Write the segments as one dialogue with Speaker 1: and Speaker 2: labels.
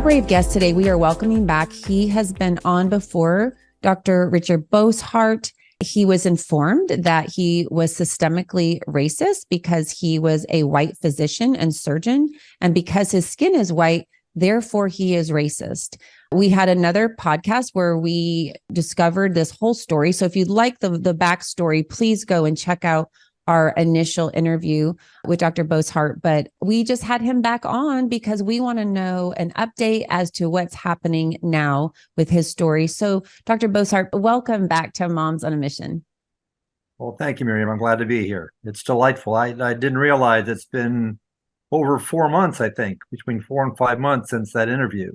Speaker 1: brave guest today. We are welcoming back. He has been on before, Dr. Richard Bosshard. He was informed that he was systemically racist because he was a white physician and surgeon, and because his skin is white, therefore he is racist. We had another podcast where we discovered this whole story. So if you'd like the backstory, please go and check out our initial interview with Dr. Bosshard. But we just had him back on because we want to know an update as to what's happening now with his story. So Dr. Bosshard, welcome back to Moms on a Mission.
Speaker 2: Well, thank you, Miriam. I'm glad to be here. It's delightful. I didn't realize it's been over 4 months, I think, between 4 and 5 months since that interview.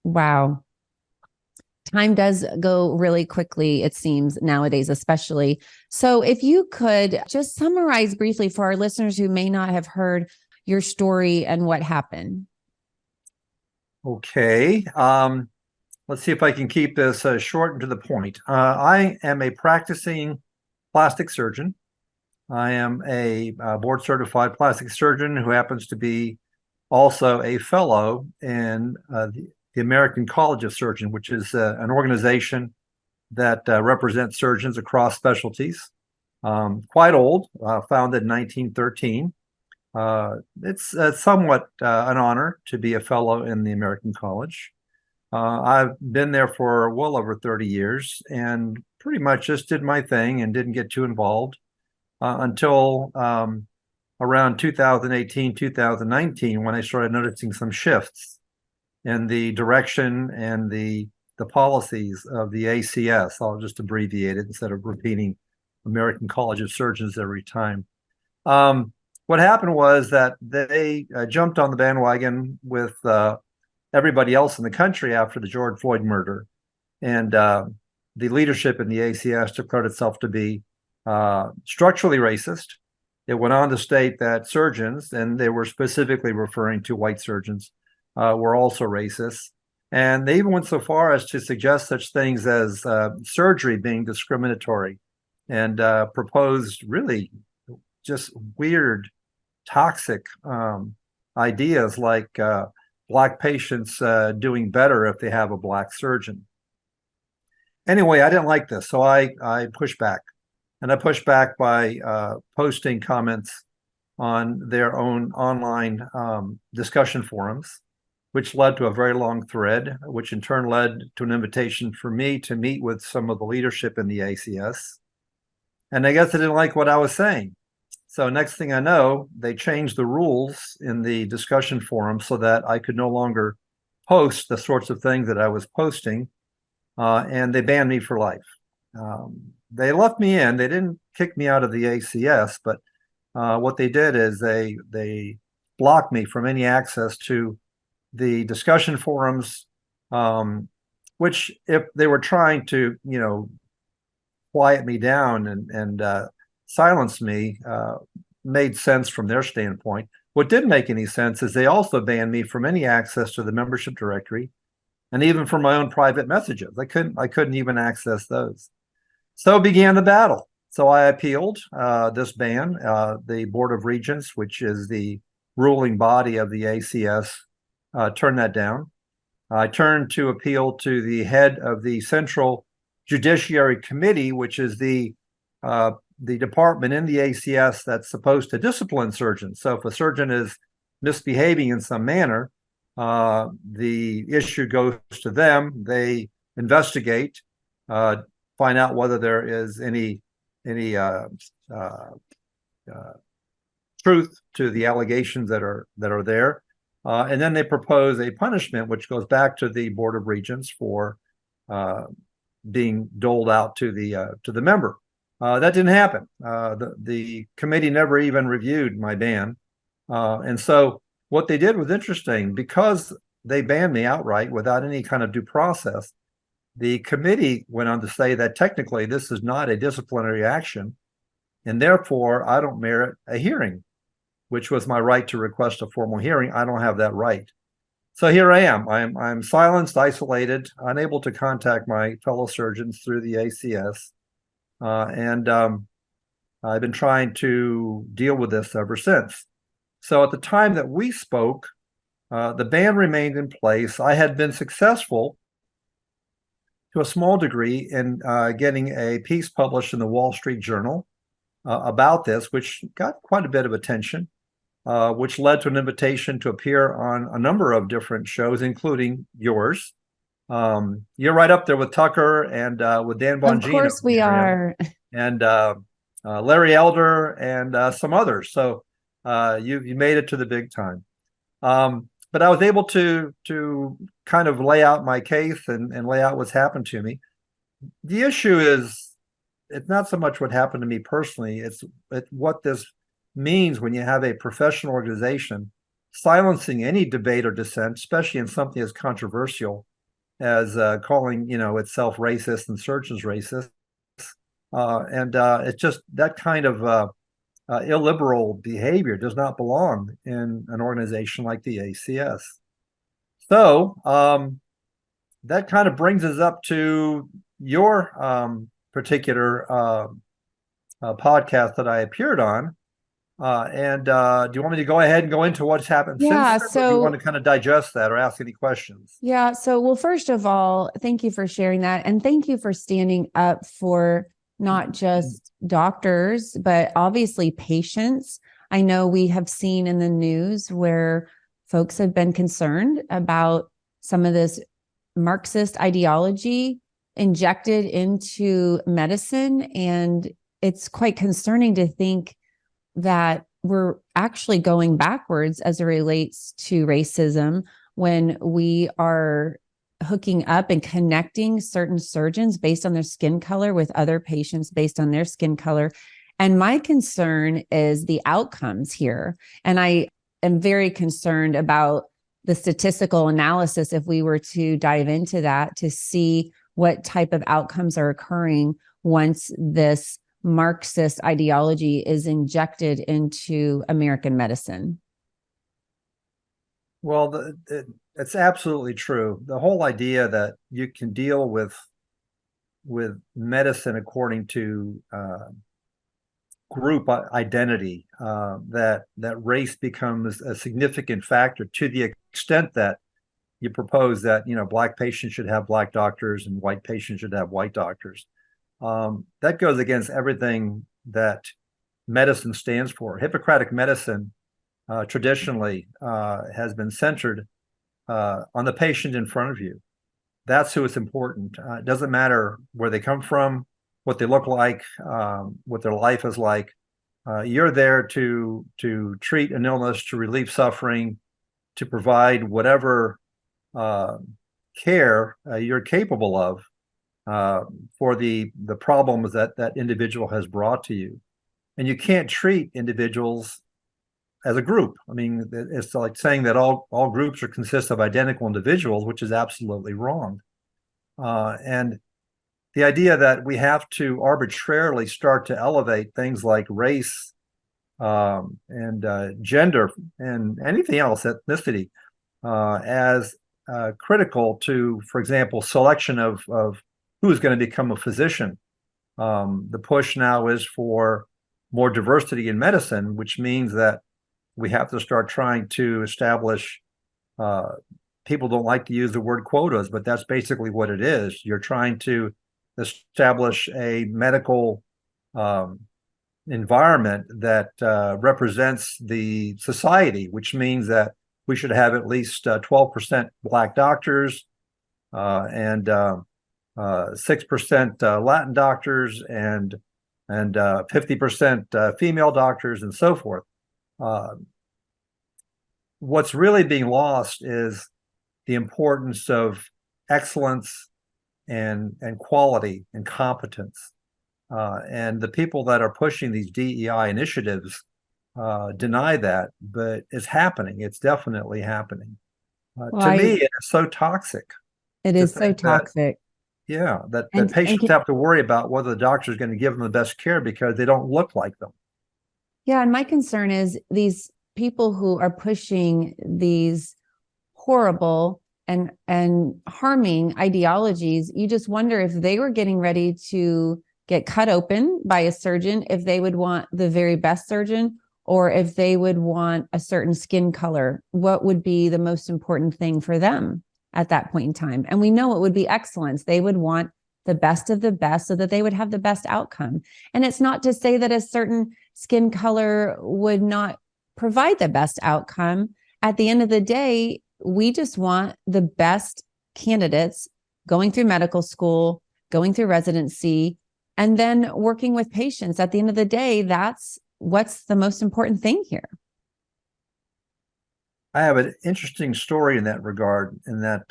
Speaker 1: Wow. Time does go really quickly, it seems, nowadays, especially. So if you could just summarize briefly for our listeners who may not have heard your story and what happened.
Speaker 2: Okay. Let's see if I can keep this short and to the point. I am a practicing plastic surgeon. I am a board-certified plastic surgeon who happens to be also a fellow in the American College of Surgeons, which is an organization that represents surgeons across specialties. Quite old, founded in 1913. It's somewhat an honor to be a fellow in the American College. I've been there for well over 30 years and pretty much just did my thing and didn't get too involved until around 2018, 2019, when I started noticing some shifts in the direction and the policies of the ACS. I'll just abbreviate it instead of repeating American College of Surgeons every time. What happened was that they jumped on the bandwagon with everybody else in the country after the George Floyd murder. And the leadership in the ACS declared itself to be structurally racist. It went on to state that surgeons, and they were specifically referring to white surgeons, were also racist. And they even went so far as to suggest such things as surgery being discriminatory and proposed really just weird, toxic ideas like Black patients doing better if they have a Black surgeon. Anyway, I didn't like this, so I pushed back. And I pushed back by posting comments on their own online discussion forums, which led to a very long thread, which in turn led to an invitation for me to meet with some of the leadership in the ACS. And I guess they didn't like what I was saying. So next thing I know, they changed the rules in the discussion forum so that I could no longer post the sorts of things that I was posting, and they banned me for life. They left me in. They didn't kick me out of the ACS, but what they did is they blocked me from any access to the discussion forums, which if they were trying to, quiet me down and silence me, made sense from their standpoint. What didn't make any sense is they also banned me from any access to the membership directory and even from my own private messages. I couldn't even access those. So began the battle. So I appealed this ban. The Board of Regents, which is the ruling body of the ACS, turned that down. I turned to appeal to the head of the Central Judiciary Committee, which is the department in the ACS that's supposed to discipline surgeons. So if a surgeon is misbehaving in some manner, the issue goes to them. They investigate, find out whether there is any truth to the allegations that are there, and then they propose a punishment which goes back to the Board of Regents for being doled out to the member. That didn't happen. The committee never even reviewed my ban, and so what they did was interesting. Because they banned me outright without any kind of due process, the committee went on to say that technically this is not a disciplinary action, and therefore I don't merit a hearing, which was my right to request a formal hearing. I don't have that right. So here I am. I'm silenced, isolated, unable to contact my fellow surgeons through the ACS, and I've been trying to deal with this ever since. So at the time that we spoke, The ban remained in place. I had been successful to a small degree in getting a piece published in the Wall Street Journal about this, which got quite a bit of attention, which led to an invitation to appear on a number of different shows, including yours. You're right up there with Tucker and with Dan Bongino.
Speaker 1: Of course we are.
Speaker 2: And Larry Elder and some others. So you made it to the big time. But I was able to kind of lay out my case and lay out what's happened to me. The issue is, it's not so much what happened to me personally, it's what this means when you have a professional organization silencing any debate or dissent, especially in something as controversial as calling itself racist and surgeons racist. It's just that kind of illiberal behavior does not belong in an organization like the ACS. So that kind of brings us up to your particular podcast that I appeared on. Do you want me to go ahead and go into what's happened since then, or do you want to kind of digest that or ask any questions?
Speaker 1: Yeah. So, well, first of all, thank you for sharing that. And thank you for standing up for not just doctors, but obviously patients. I know we have seen in the news where folks have been concerned about some of this Marxist ideology injected into medicine. And it's quite concerning to think that we're actually going backwards as it relates to racism when we are hooking up and connecting certain surgeons based on their skin color with other patients based on their skin color. And my concern is the outcomes here. And I am very concerned about the statistical analysis if we were to dive into that to see what type of outcomes are occurring once this Marxist ideology is injected into American medicine.
Speaker 2: Well, it's absolutely true. The whole idea that you can deal with medicine according to group identity, that race becomes a significant factor to the extent that you propose that Black patients should have Black doctors and white patients should have white doctors. That goes against everything that medicine stands for. Hippocratic medicine traditionally has been centered on the patient in front of you. That's who is important. It doesn't matter where they come from, what they look like, what their life is like. You're there to treat an illness, to relieve suffering, to provide whatever care you're capable of for the problems that individual has brought to you. And you can't treat individuals as a group. I mean, it's like saying that all groups consist of identical individuals, which is absolutely wrong. And the idea that we have to arbitrarily start to elevate things like race and gender and anything else, ethnicity, as critical to, for example, selection of who is going to become a physician. The push now is for more diversity in medicine, which means that we have to start trying to establish, people don't like to use the word quotas, but that's basically what it is. You're trying to establish a medical environment that represents the society, which means that we should have at least 12% Black doctors and 6% Latin doctors and 50% female doctors and so forth. What's really being lost is the importance of excellence and quality and competence. And the people that are pushing these DEI initiatives deny that, but it's happening. It's definitely happening. To me, it's so toxic.
Speaker 1: It is so toxic.
Speaker 2: That patients have to worry about whether the doctor is going to give them the best care because they don't look like them.
Speaker 1: Yeah, and my concern is these people who are pushing these horrible and harming ideologies. You just wonder if they were getting ready to get cut open by a surgeon, if they would want the very best surgeon, or if they would want a certain skin color, what would be the most important thing for them at that point in time? And we know it would be excellence. They would want the best of the best so that they would have the best outcome. And it's not to say that a certain skin color would not provide the best outcome. At the end of the day, we just want the best candidates going through medical school, going through residency, and then working with patients. At the end of the day, that's what's the most important thing here.
Speaker 2: I have an interesting story in that regard, in that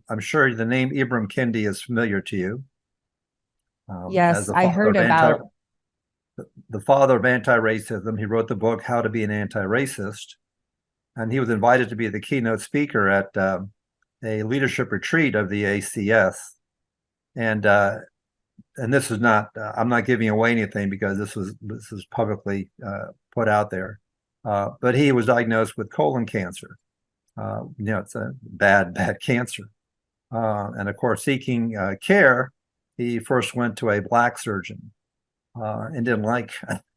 Speaker 2: I'm sure the name Ibram Kendi is familiar to you.
Speaker 1: Yes, I heard about.
Speaker 2: The father of anti-racism. He wrote the book How to Be an Anti-Racist, and he was invited to be the keynote speaker at a leadership retreat of the ACS. And this is not, I'm not giving away anything because this is publicly put out there. But he was diagnosed with colon cancer. It's a bad cancer. And of course, seeking care, he first went to a black surgeon and didn't like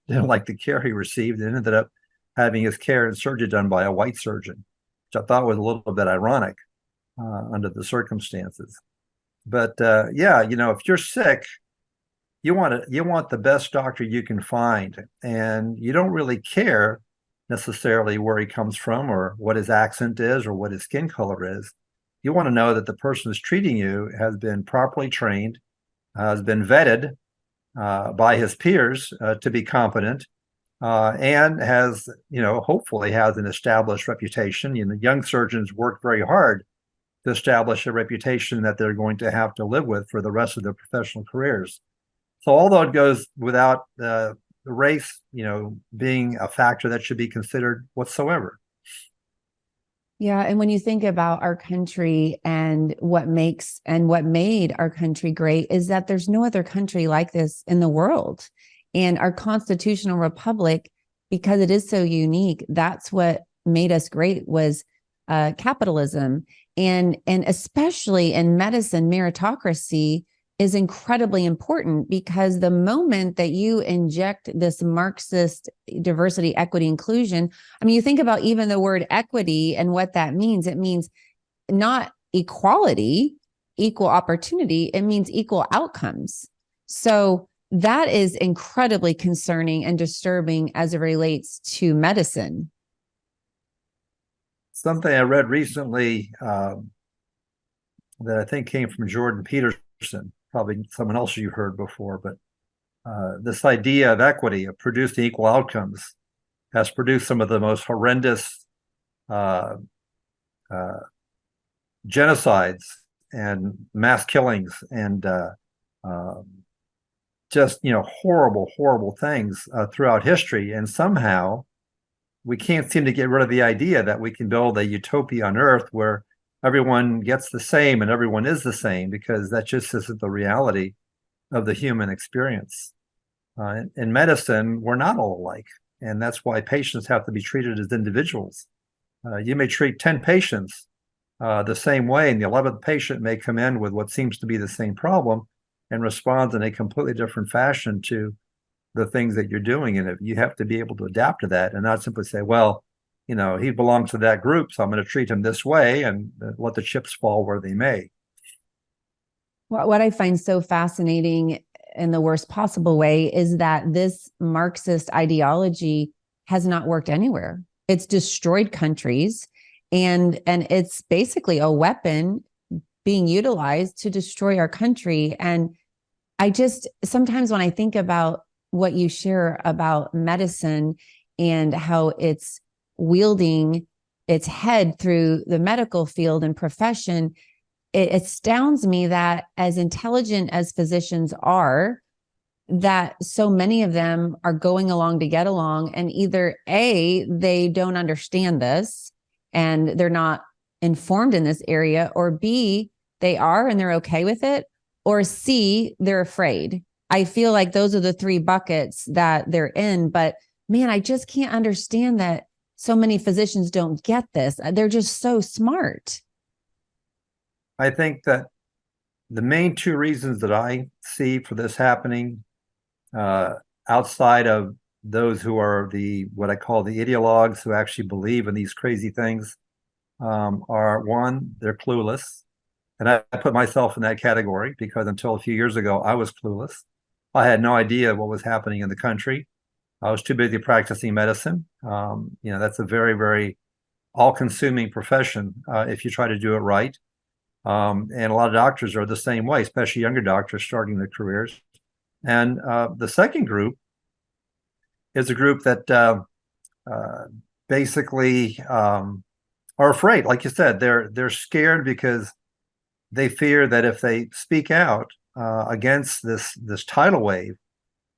Speaker 2: the care he received, and ended up having his care and surgery done by a white surgeon, which I thought was a little bit ironic under the circumstances. But if you're sick, you want the best doctor you can find, and you don't really care necessarily where he comes from or what his accent is or what his skin color is. You want to know that the person who's treating you has been properly trained, has been vetted by his peers to be competent, and has, hopefully has an established reputation. Young surgeons work very hard to establish a reputation that they're going to have to live with for the rest of their professional careers. So although it goes without the race, being a factor that should be considered whatsoever.
Speaker 1: Yeah. And when you think about our country and what made our country great is that there's no other country like this in the world. And our constitutional republic, because it is so unique, that's what made us great was capitalism. And especially in medicine, meritocracy is incredibly important, because the moment that you inject this Marxist diversity, equity, inclusion, I mean, you think about even the word equity and what that means. It means not equality, equal opportunity. It means equal outcomes. So that is incredibly concerning and disturbing as it relates to medicine.
Speaker 2: Something I read recently that I think came from Jordan Peterson, probably someone else you've heard before, but this idea of equity, of producing equal outcomes, has produced some of the most horrendous genocides and mass killings and just horrible things throughout history. And somehow we can't seem to get rid of the idea that we can build a utopia on Earth where everyone gets the same and everyone is the same, because that just isn't the reality of the human experience. In medicine, we're not all alike, and that's why patients have to be treated as individuals. You may treat 10 patients the same way, and the 11th patient may come in with what seems to be the same problem and respond in a completely different fashion to the things that you're doing. And you have to be able to adapt to that and not simply say, well, he belongs to that group, so I'm going to treat him this way and let the chips fall where they may.
Speaker 1: What I find so fascinating in the worst possible way is that this Marxist ideology has not worked anywhere. It's destroyed countries, and it's basically a weapon being utilized to destroy our country. And I just, sometimes when I think about what you share about medicine and how it's wielding its head through the medical field and profession, it astounds me that as intelligent as physicians are, that so many of them are going along to get along, and either A, they don't understand this and they're not informed in this area, or B, they are and they're okay with it, or C, they're afraid. I feel like those are the three buckets that they're in. But man, I just can't understand that so many physicians don't get this. They're just so smart.
Speaker 2: I think that the main two reasons that I see for this happening, outside of those who are what I call the ideologues who actually believe in these crazy things are one, they're clueless. And I put myself in that category because until a few years ago, I was clueless. I had no idea what was happening in the country. I was too busy practicing medicine. That's a very, very all-consuming profession if you try to do it right. And a lot of doctors are the same way, especially younger doctors starting their careers. And the second group is a group that basically are afraid. Like you said, they're scared because they fear that if they speak out against this tidal wave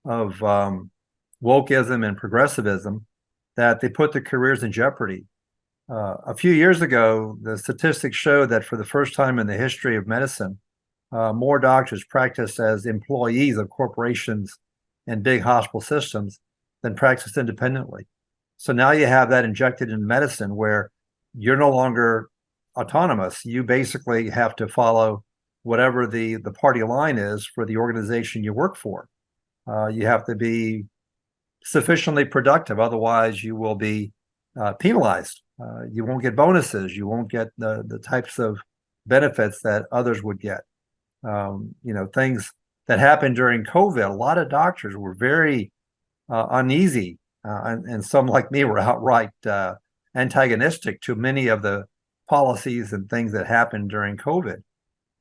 Speaker 2: of wokeism and progressivism, that they put their careers in jeopardy. A few years ago, the statistics showed that for the first time in the history of medicine, more doctors practiced as employees of corporations and big hospital systems than practiced independently. So now you have that injected in medicine where you're no longer autonomous. You basically have to follow whatever the party line is for the organization you work for. You have to be sufficiently productive, otherwise you will be penalized. You won't get bonuses. You won't get the types of benefits that others would get. Things that happened during COVID, a lot of doctors were very uneasy, and some like me were outright antagonistic to many of the policies and things that happened during COVID.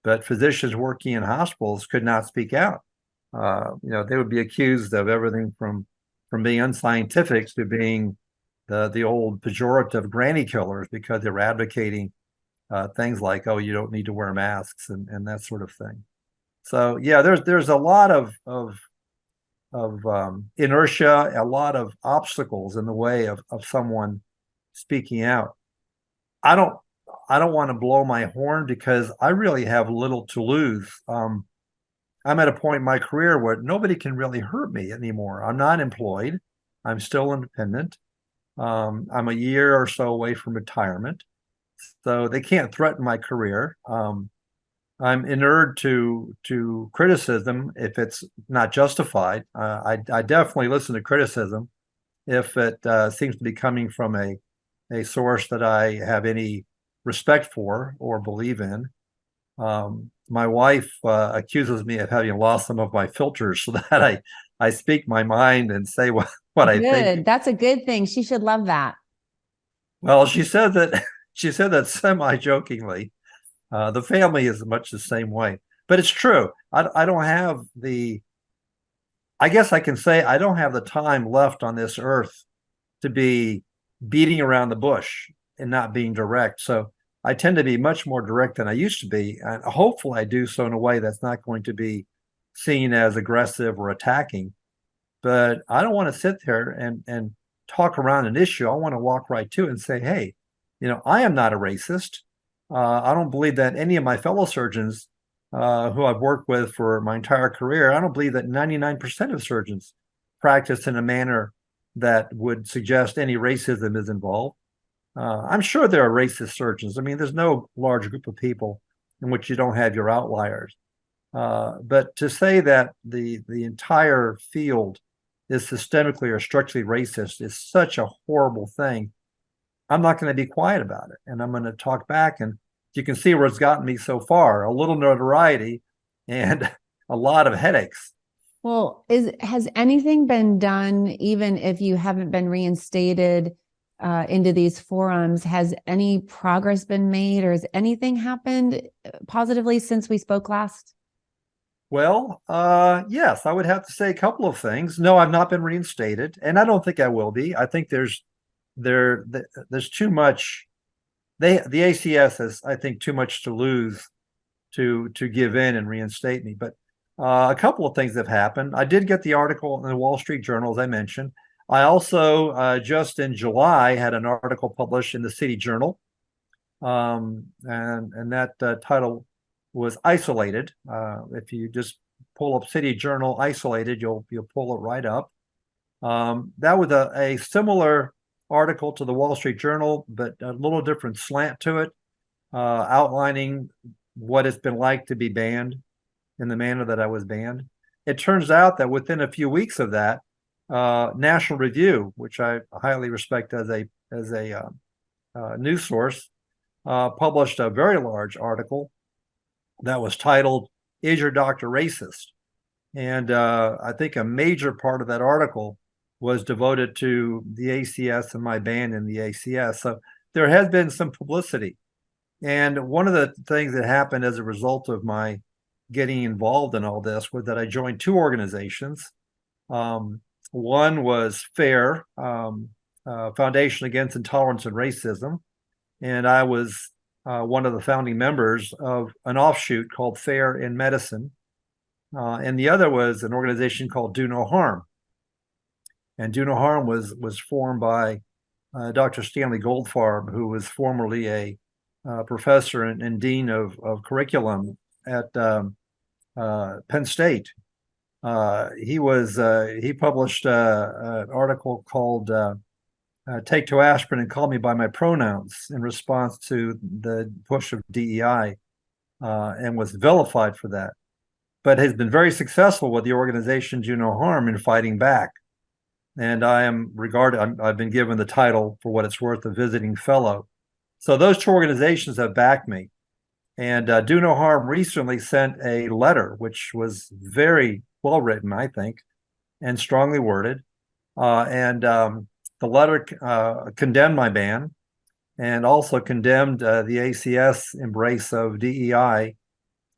Speaker 2: But physicians working in hospitals could not speak out. They would be accused of everything from being unscientific to being the old pejorative granny killers because they were advocating things like, oh, you don't need to wear masks and that sort of thing. So yeah, there's a lot of inertia, a lot of obstacles in the way of someone speaking out. I don't want to blow my horn because I really have little to lose. I'm at a point in my career where nobody can really hurt me anymore. I'm not employed. I'm still independent. I'm a year or so away from retirement, so they can't threaten my career. I'm inured to criticism if it's not justified. I definitely listen to criticism if it seems to be coming from a source that I have any respect for or believe in. My wife accuses me of having lost some of my filters so that I speak my mind and say what I think.
Speaker 1: Good. That's a good thing. She should love that.
Speaker 2: Well, she said that semi-jokingly. The family is much the same way, but it's true. I don't have I guess I can say I don't have the time left on this earth to be beating around the bush and not being direct. So I tend to be much more direct than I used to be. And hopefully I do so in a way that's not going to be seen as aggressive or attacking. But I don't want to sit there and talk around an issue. I want to walk right to it and say, hey, I am not a racist. I don't believe that any of my fellow surgeons who I've worked with for my entire career, I don't believe that 99% of surgeons practice in a manner that would suggest any racism is involved. I'm sure there are racist surgeons. I mean, there's no large group of people in which you don't have your outliers. But to say that the entire field is systemically or structurally racist is such a horrible thing. I'm not going to be quiet about it, and I'm going to talk back. And you can see where it's gotten me so far: a little notoriety and a lot of headaches.
Speaker 1: Well, has anything been done, even if you haven't been reinstated into these forums? Has any progress been made, or has anything happened positively since we spoke last?
Speaker 2: Well, yes, I would have to say a couple of things. No, I've not been reinstated, and I don't think I will be. I think there's too much. The ACS has, I think, too much to lose to give in and reinstate me. But a couple of things have happened. I did get the article in the Wall Street Journal, as I mentioned. I also just in July had an article published in the City Journal, and that title was Isolated. If you just pull up City Journal Isolated, you'll pull it right up. That was a similar article to the Wall Street Journal, but a little different slant to it, outlining what it's been like to be banned in the manner that I was banned. It turns out that within a few weeks of that, National Review, which I highly respect as a news source, published a very large article that was titled, "Is Your Doctor Racist?" And I think a major part of that article was devoted to the ACS and my band in the ACS. So there has been some publicity. And one of the things that happened as a result of my getting involved in all this was that I joined two organizations. One was FAIR, Foundation Against Intolerance and Racism. And I was one of the founding members of an offshoot called FAIR in Medicine. And the other was an organization called Do No Harm. And Do No Harm was formed by Dr. Stanley Goldfarb, who was formerly a professor and dean of curriculum at Penn State. He published an article called "Take to Aspirin and Call Me by My Pronouns" in response to the push of DEI, and was vilified for that, but has been very successful with the organization Do No Harm in fighting back. And I've been given the title, for what it's worth, of visiting fellow. So those two organizations have backed me. And Do No Harm recently sent a letter, which was very well written, I think, and strongly worded. The letter condemned my ban and also condemned the ACS embrace of DEI,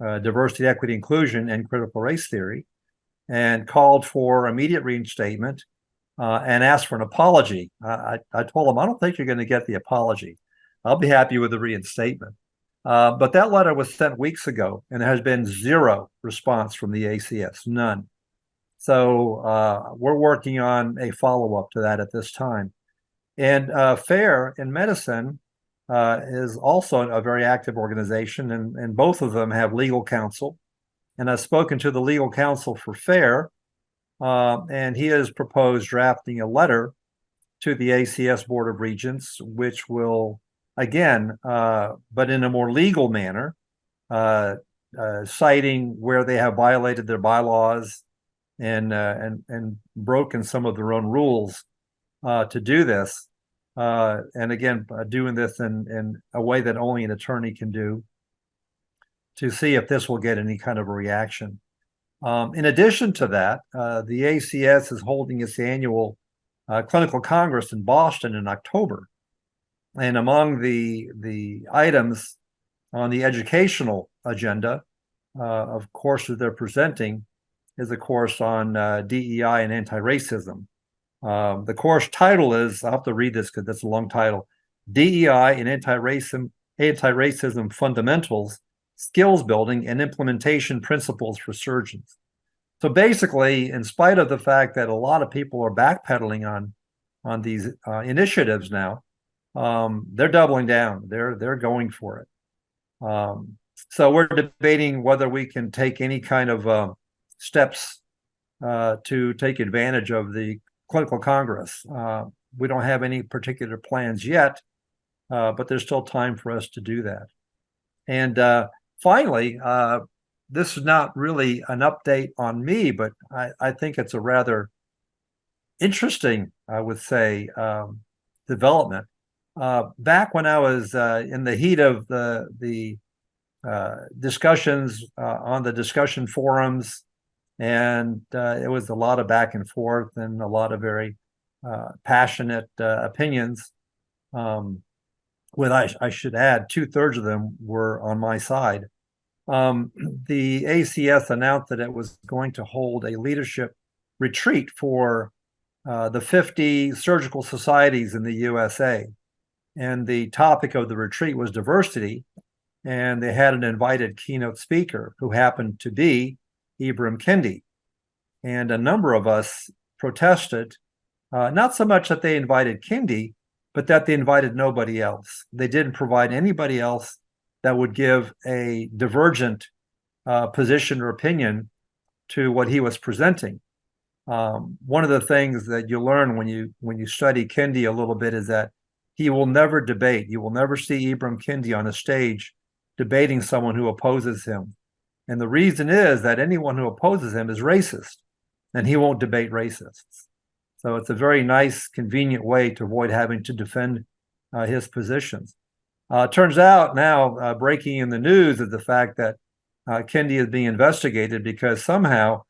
Speaker 2: diversity, equity, inclusion, and critical race theory, and called for immediate reinstatement and asked for an apology. I told them, I don't think you're going to get the apology. I'll be happy with the reinstatement. But that letter was sent weeks ago, and there has been zero response from the ACS, none. So we're working on a follow-up to that at this time. And FAIR in Medicine is also a very active organization, and both of them have legal counsel. And I've spoken to the legal counsel for FAIR, and he has proposed drafting a letter to the ACS Board of Regents, which will, again, but in a more legal manner, citing where they have violated their bylaws and broken some of their own rules to do this. And again, doing this in a way that only an attorney can do, to see if this will get any kind of a reaction. In addition to that, the ACS is holding its annual clinical congress in Boston in October. And among the items on the educational agenda, of courses they're presenting, is a course on DEI and anti-racism. The course title is, I'll have to read this because that's a long title, DEI and Anti-Racism Fundamentals, Skills Building and Implementation Principles for Surgeons. So basically, in spite of the fact that a lot of people are backpedaling on these initiatives now, they're doubling down. They're going for it. So we're debating whether we can take any kind of steps to take advantage of the clinical congress. We don't have any particular plans yet, but there's still time for us to do that. And finally, this is not really an update on me, but I think it's a rather interesting, I would say, development. Back when I was in the heat of the discussions on the discussion forums, and it was a lot of back and forth and a lot of very passionate opinions. I should add, 2/3 of them were on my side. The ACS announced that it was going to hold a leadership retreat for the 50 surgical societies in the USA. And the topic of the retreat was diversity. And they had an invited keynote speaker who happened to be Ibram Kendi. And a number of us protested, not so much that they invited Kendi, but that they invited nobody else. They didn't provide anybody else that would give a divergent position or opinion to what he was presenting. One of the things that you learn when you study Kendi a little bit is that he will never debate. You will never see Ibram Kendi on a stage debating someone who opposes him. And the reason is that anyone who opposes him is racist, and he won't debate racists. So it's a very nice, convenient way to avoid having to defend his positions. Turns out now, breaking in the news is the fact that Kendi is being investigated because somehow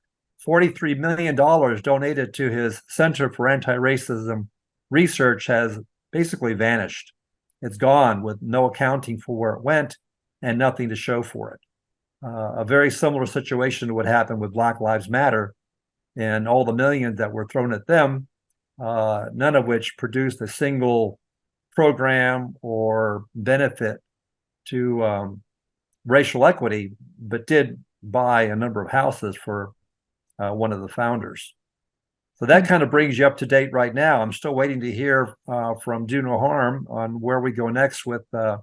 Speaker 2: $43 million donated to his Center for Anti-Racism Research has basically vanished. It's gone with no accounting for where it went and nothing to show for it. A very similar situation to what happened with Black Lives Matter and all the millions that were thrown at them, none of which produced a single program or benefit to racial equity, but did buy a number of houses for one of the founders. So that kind of brings you up to date right now. I'm still waiting to hear from Do No Harm on where we go next with the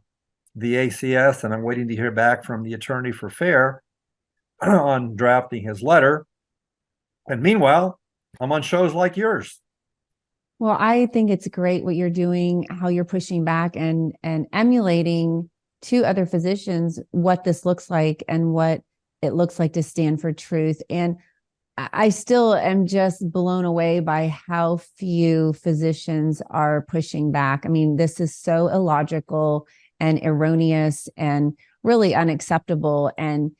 Speaker 2: ACS, and I'm waiting to hear back from the attorney for FAIR on drafting his letter. And meanwhile, I'm on shows like yours.
Speaker 1: Well, I think it's great what you're doing, how you're pushing back and emulating to other physicians what this looks like and what it looks like to stand for truth. And I still am just blown away by how few physicians are pushing back. I mean, this is so illogical and erroneous and really unacceptable and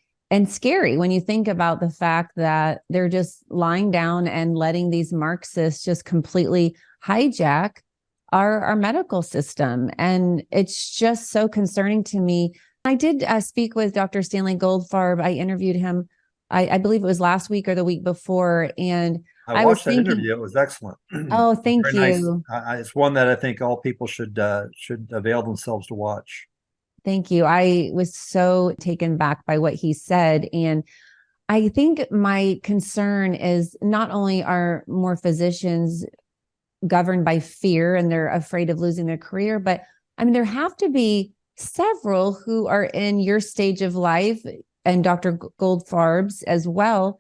Speaker 1: scary when you think about the fact that they're just lying down and letting these Marxists just completely hijack our medical system. And it's just so concerning to me. I did speak with Dr. Stanley Goldfarb. I interviewed him, I believe it was last week or the week before. And
Speaker 2: I watched that interview. It was excellent.
Speaker 1: Oh, thank you.
Speaker 2: Nice. It's one that I think all people should avail themselves to watch.
Speaker 1: Thank you. I was so taken back by what he said. And I think my concern is not only are more physicians governed by fear and they're afraid of losing their career, but I mean, there have to be several who are in your stage of life and Dr. Goldfarb's as well.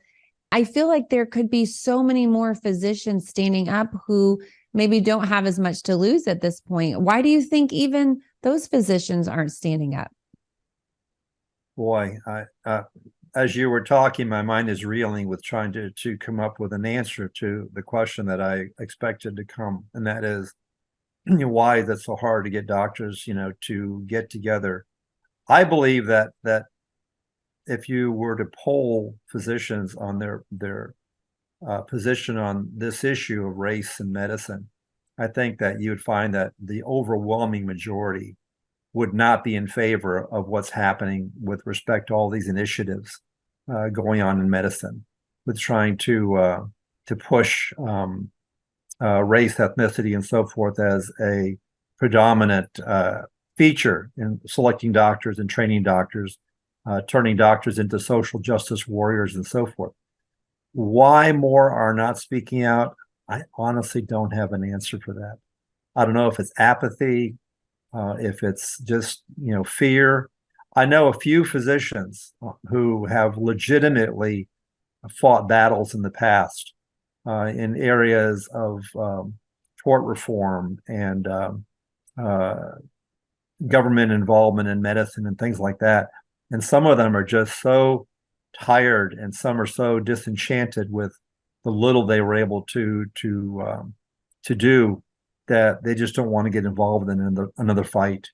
Speaker 1: I feel like there could be so many more physicians standing up who maybe don't have as much to lose at this point. Why do you think even those physicians aren't standing up?
Speaker 2: Boy, as you were talking, my mind is reeling with trying to come up with an answer to the question that I expected to come, and that is, why is it so hard to get doctors, to get together? I believe that if you were to poll physicians on their position on this issue of race and medicine, I think that you would find that the overwhelming majority would not be in favor of what's happening with respect to all these initiatives going on in medicine, with trying to push race, ethnicity, and so forth as a predominant feature in selecting doctors and training doctors, turning doctors into social justice warriors and so forth. Why more are not speaking out? I honestly don't have an answer for that. I don't know if it's apathy, if it's just, fear. I know a few physicians who have legitimately fought battles in the past in areas of tort reform and government involvement in medicine and things like that. And some of them are just so tired, and some are so disenchanted with the little they were able to do, that they just don't want to get involved in another fight.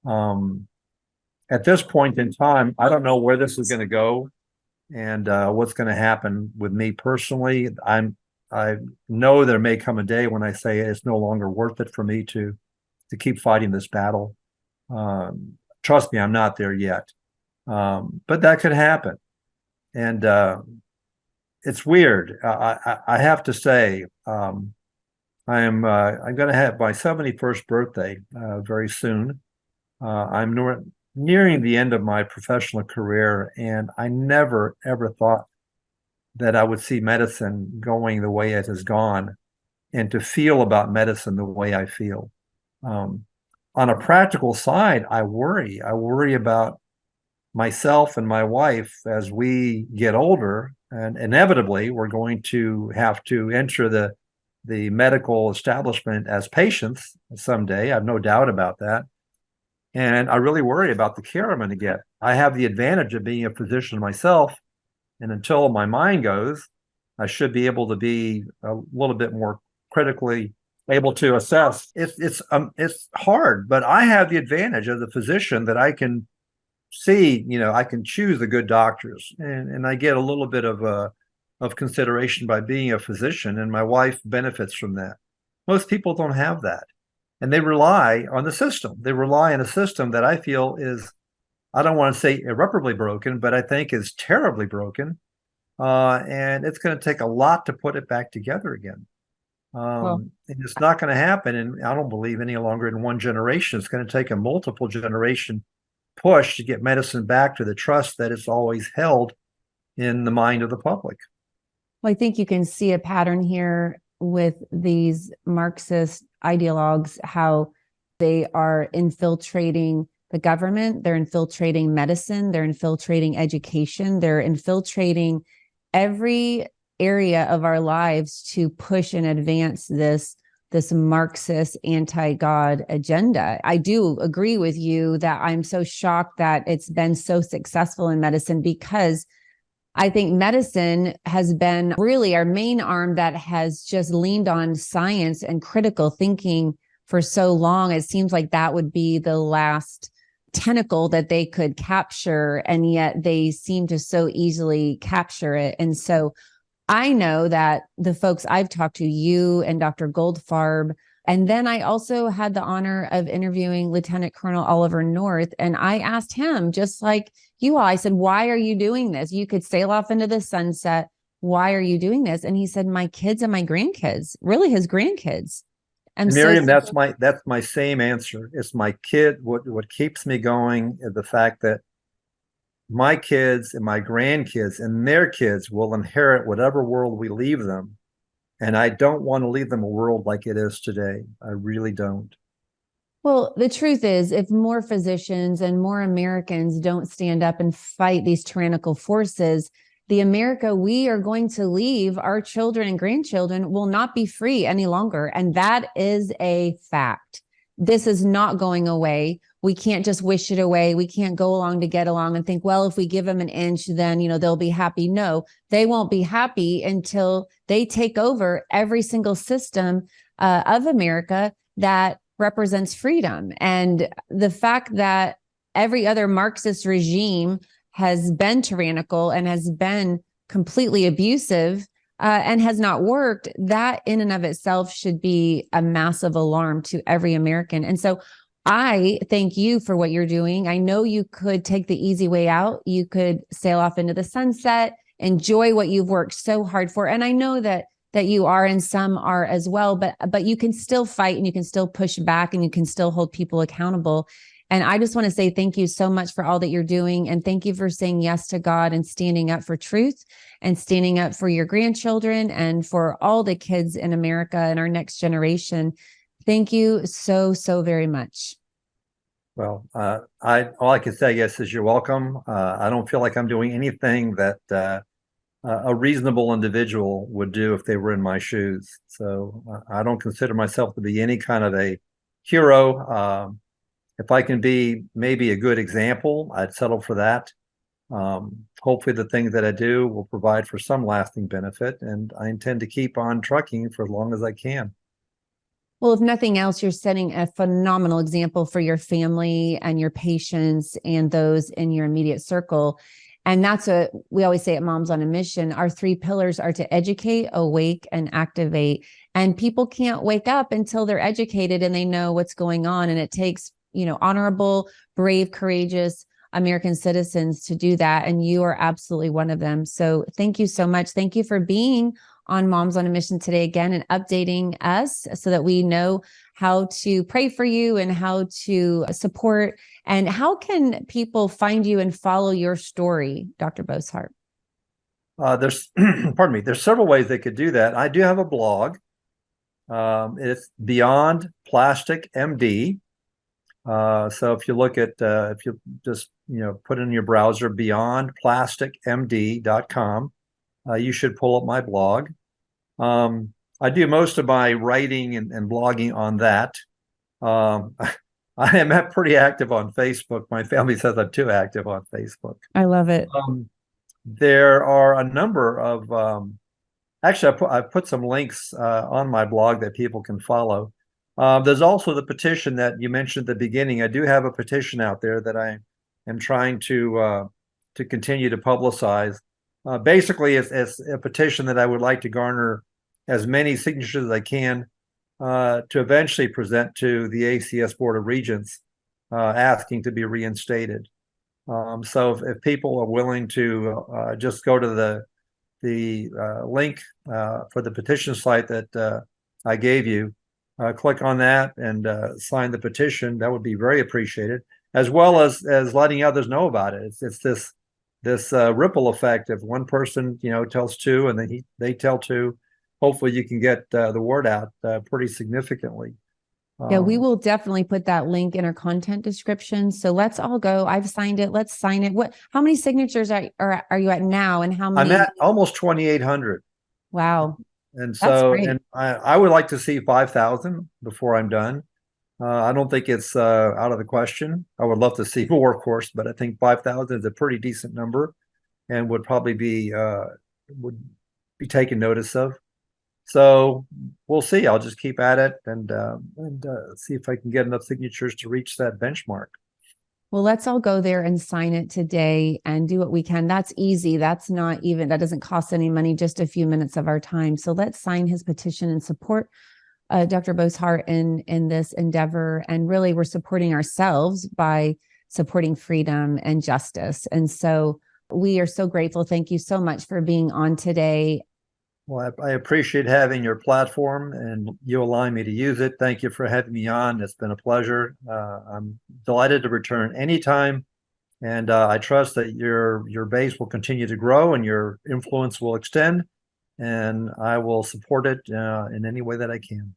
Speaker 2: At this point in time, I don't know where this is going to go and what's going to happen with me personally. I know there may come a day when I say it's no longer worth it for me to keep fighting this battle. Trust me, I'm not there yet. But that could happen. And it's weird. I have to say, I'm going to have my 71st birthday very soon. I'm nearing the end of my professional career, and I never, ever thought that I would see medicine going the way it has gone and to feel about medicine the way I feel. On a practical side, I worry. I worry about myself and my wife as we get older, and inevitably we're going to have to enter the medical establishment as patients someday. I have no doubt about that. And I really worry about the care I'm going to get. I have the advantage of being a physician myself, and until my mind goes, I should be able to be a little bit more critically able to assess. It's hard, but I have the advantage as a physician that I can see, I can choose the good doctors, and I get a little bit of consideration by being a physician, and my wife benefits from that. Most people don't have that, and they rely on the system. They rely on a system that I feel is, I don't want to say irreparably broken, but I think is terribly broken. And it's going to take a lot to put it back together again.
Speaker 1: Well,
Speaker 2: And it's not going to happen, and I don't believe any longer in one generation. It's going to take a multiple generation push to get medicine back to the trust that it's always held in the mind of the public.
Speaker 1: well, I think you can see a pattern here with these Marxist ideologues, how they are infiltrating the government, they're infiltrating medicine, they're infiltrating education, they're infiltrating every area of our lives to push and advance this Marxist anti-God agenda. I do agree with you that I'm so shocked that it's been so successful in medicine, because I think medicine has been really our main arm that has just leaned on science and critical thinking for so long. It seems like that would be the last tentacle that they could capture, and yet they seem to so easily capture it. And so I know that the folks I've talked to, you and Dr. Goldfarb, and then I also had the honor of interviewing Lieutenant Colonel Oliver North, and I asked him, just like you all, I said, why are you doing this? You could sail off into the sunset. Why are you doing this? And he said, my kids and my grandkids, really his grandkids.
Speaker 2: And Miriam, that's my same answer. It's my kid. What keeps me going is the fact that my kids and my grandkids and their kids will inherit whatever world we leave them. And I don't want to leave them a world like it is today. I really don't.
Speaker 1: Well, the truth is, if more physicians and more Americans don't stand up and fight these tyrannical forces, the America we are going to leave our children and grandchildren will not be free any longer. And that is a fact. This is not going away. We can't just wish it away. We can't go along to get along and think, well, if we give them an inch, then, they'll be happy. No, they won't be happy until they take over every single system of America that represents freedom. And the fact that every other Marxist regime has been tyrannical and has been completely abusive and has not worked, that in and of itself should be a massive alarm to every American. And so I thank you for what you're doing. I know you could take the easy way out. You could sail off into the sunset, enjoy what you've worked so hard for. And I know that you are, and some are as well, but you can still fight, and you can still push back, and you can still hold people accountable. And I just want to say thank you so much for all that you're doing. And thank you for saying yes to God and standing up for truth and standing up for your grandchildren and for all the kids in America and our next generation. Thank you so, so very much.
Speaker 2: Well, all I can say, yes, is you're welcome. I don't feel like I'm doing anything that a reasonable individual would do if they were in my shoes. So I don't consider myself to be any kind of a hero. If I can be maybe a good example, I'd settle for that. Hopefully the things that I do will provide for some lasting benefit, and I intend to keep on trucking for as long as I can.
Speaker 1: Well, if nothing else, you're setting a phenomenal example for your family and your patients and those in your immediate circle. And that's what we always say at Moms on a Mission. Our 3 pillars are to educate, awake, and activate. And people can't wake up until they're educated and they know what's going on. And it takes, honorable, brave, courageous American citizens to do that. And you are absolutely one of them. So thank you so much. Thank you for being on Moms on a Mission today again and updating us so that we know how to pray for you and how to support. And how can people find you and follow your story, Dr. Bosshard?
Speaker 2: There's, pardon me, there's several ways they could do that. I do have a blog. It's Beyond Plastic MD. So if you look at, if you just, put in your browser, beyondplasticmd.com, you should pull up my blog. I do most of my writing and blogging on that. I am pretty active on Facebook. My family says I'm too active on Facebook.
Speaker 1: I love it.
Speaker 2: There are a number of Actually, I put some links on my blog that people can follow. There's also the petition that you mentioned at the beginning. I do have a petition out there that I am trying to continue to publicize. Basically, it's a petition that I would like to garner as many signatures as I can to eventually present to the ACS Board of Regents, asking to be reinstated. So if people are willing to just go to the link for the petition site that I gave you, click on that and sign the petition, that would be very appreciated, as well as letting others know about it. It's this ripple effect. If one person tells two and then they tell two, hopefully you can get the word out pretty significantly.
Speaker 1: Yeah, we will definitely put that link in our content description. So let's all go. I've signed it. Let's sign it. How many signatures are you at now, and how many?
Speaker 2: I'm at almost 2,800.
Speaker 1: Wow.
Speaker 2: And so, and I would like to see 5,000 before I'm done. I don't think it's out of the question. I would love to see more, of course, but I think 5,000 is a pretty decent number and would probably be taken notice of. So we'll see. I'll just keep at it and see if I can get enough signatures to reach that benchmark.
Speaker 1: Well, let's all go there and sign it today and do what we can. That's easy. That doesn't cost any money, just a few minutes of our time. So let's sign his petition and support Dr. Bosshard in this endeavor. And really, we're supporting ourselves by supporting freedom and justice. And so we are so grateful. Thank you so much for being on today.
Speaker 2: Well, I appreciate having your platform and you allowing me to use it. Thank you for having me on. It's been a pleasure. I'm delighted to return anytime. And I trust that your base will continue to grow and your influence will extend. And I will support it in any way that I can.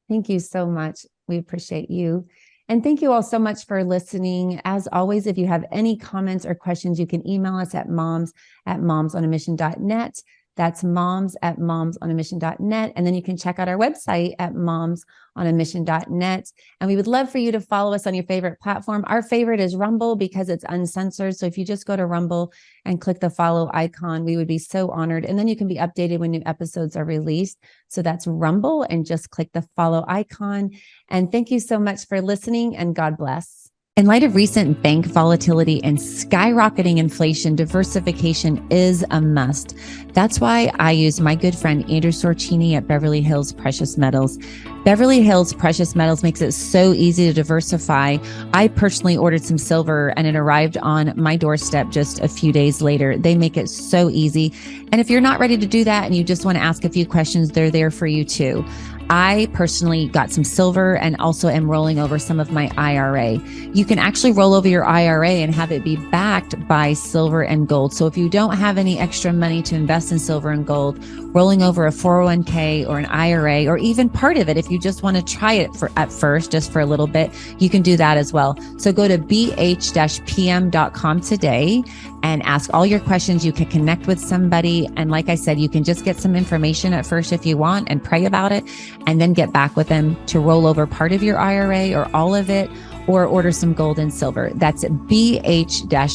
Speaker 1: Thank you so much. We appreciate you. And thank you all so much for listening. As always, if you have any comments or questions, you can email us at moms@momsonamission.net. That's moms@momsonamission.net. And then you can check out our website at momsonamission.net. And we would love for you to follow us on your favorite platform. Our favorite is Rumble because it's uncensored. So if you just go to Rumble and click the follow icon, we would be so honored. And then you can be updated when new episodes are released. So that's Rumble, and just click the follow icon. And thank you so much for listening, and God bless. In light of recent bank volatility and skyrocketing inflation, diversification is a must. That's why I use my good friend Andrew Sorcini at Beverly Hills Precious Metals. Beverly Hills Precious Metals makes it so easy to diversify. I personally ordered some silver and it arrived on my doorstep just a few days later. They make it so easy. And if you're not ready to do that and you just want to ask a few questions, they're there for you too. I personally got some silver and also am rolling over some of my IRA. You can actually roll over your IRA and have it be backed by silver and gold. So if you don't have any extra money to invest in silver and gold, rolling over a 401k or an IRA, or even part of it, if you just want to try it at first, just for a little bit, you can do that as well. So go to bh-pm.com today and ask all your questions. You can connect with somebody. And like I said, you can just get some information at first if you want and pray about it, and then get back with them to roll over part of your IRA or all of it, or order some gold and silver. That's bh-pm.com.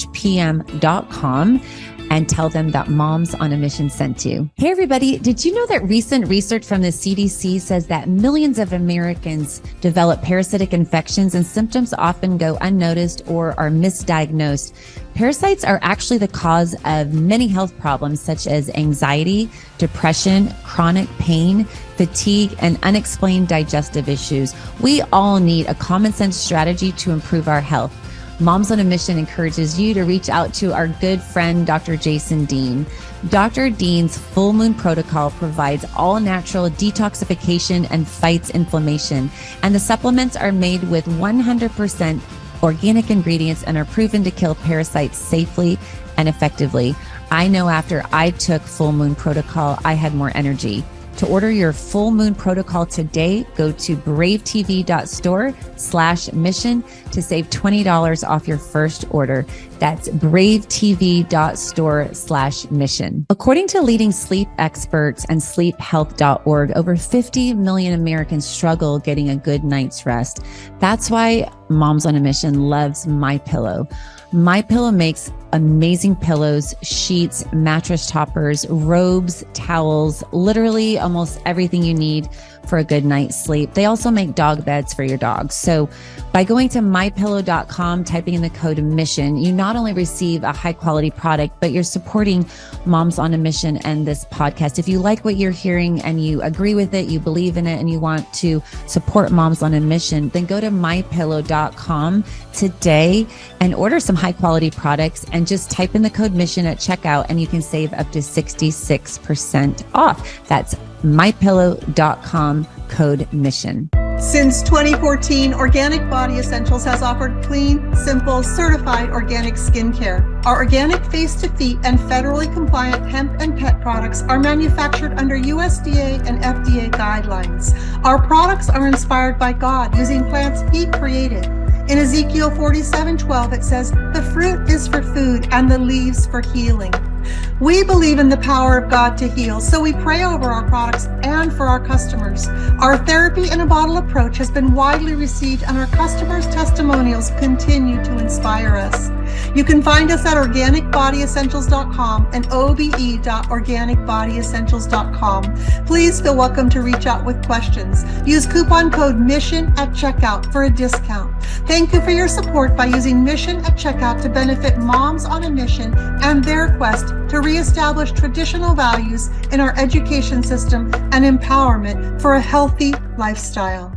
Speaker 1: and tell them that Moms on a Mission sent you. Hey, everybody. Did you know that recent research from the CDC says that millions of Americans develop parasitic infections and symptoms often go unnoticed or are misdiagnosed? Parasites are actually the cause of many health problems such as anxiety, depression, chronic pain, fatigue, and unexplained digestive issues. We all need a common sense strategy to improve our health. Moms on a Mission encourages you to reach out to our good friend, Dr. Jason Dean. Dr. Dean's Full Moon Protocol provides all natural detoxification and fights inflammation. And the supplements are made with 100% organic ingredients and are proven to kill parasites safely and effectively. I know after I took Full Moon Protocol, I had more energy. To order your Full Moon Protocol today, go to bravetv.store/mission to save $20 off your first order. That's bravetv.store/mission. According to leading sleep experts and sleephealth.org, over 50 million Americans struggle getting a good night's rest. That's why Moms on a Mission loves MyPillow. MyPillow makes amazing pillows, sheets, mattress toppers, robes, towels, literally almost everything you need for a good night's sleep. They also make dog beds for your dogs. So by going to mypillow.com, typing in the code MISSION, you not only receive a high quality product, but you're supporting Moms on a Mission and this podcast. If you like what you're hearing and you agree with it, you believe in it, and you want to support Moms on a Mission, then go to mypillow.com today and order some high quality products and just type in the code MISSION at checkout and you can save up to 66% off. That's mypillow.com, code MISSION.
Speaker 3: Since 2014, Organic Body Essentials has offered clean, simple, certified organic skincare. Our organic face-to-feet and federally compliant hemp and pet products are manufactured under USDA and FDA guidelines. Our products are inspired by God using plants He created. In Ezekiel 47:12, it says, "The fruit is for food and the leaves for healing." We believe in the power of God to heal, so we pray over our products and for our customers. Our therapy in a bottle approach has been widely received, and our customers' testimonials continue to inspire us. You can find us at organicbodyessentials.com and obe.organicbodyessentials.com. Please feel welcome to reach out with questions. Use coupon code MISSION at checkout for a discount. Thank you for your support by using MISSION at checkout to benefit Moms on a Mission and their quest to reestablish traditional values in our education system and empowerment for a healthy lifestyle.